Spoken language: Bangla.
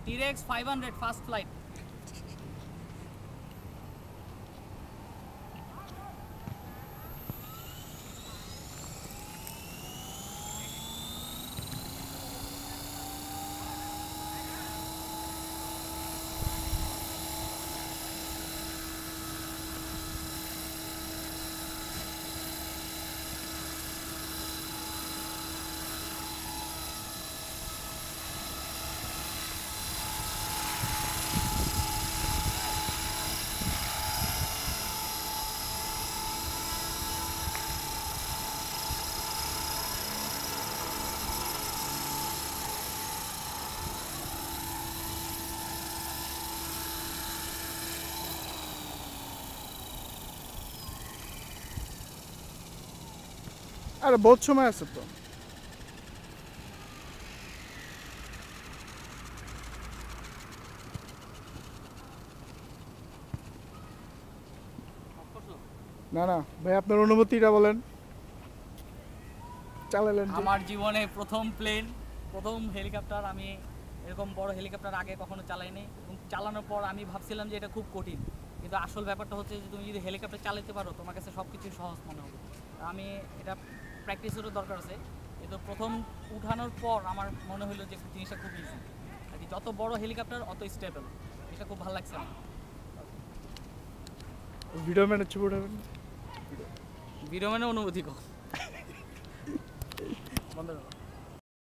T-Rex 500 first flight. আরে বহুত সময় আছে তো। না না ভাই, আপনার অনুভূতিটা বলেন। চালালেন যে? আমার জীবনে প্রথম প্লেন, প্রথম হেলিকপ্টার। আমি এরকম বড় হেলিকপ্টার আগে কখনো চালাইনি, এবং চালানোর পর আমি ভাবছিলাম যে এটা খুব কঠিন, কিন্তু আসল ব্যাপারটা হচ্ছে যে তুমি যদি হেলিকপ্টার চালাতে পারো তোমার কাছে সব কিছুই সহজ মনে হবে। আমি এটা প্র্যাকটিসেরও দরকার আছে, কিন্তু প্রথম উঠানোর পর আমার মনে হলো যে জিনিসটা খুব ইজি আর কি। যত বড় হেলিকপ্টার অত স্টেবল, এটা খুব ভালো লাগছে আমার। ভিডিও ম্যানের ছবি উঠাবেন? ভিডিও মানে অনুভূতি কম বন্ধ করো।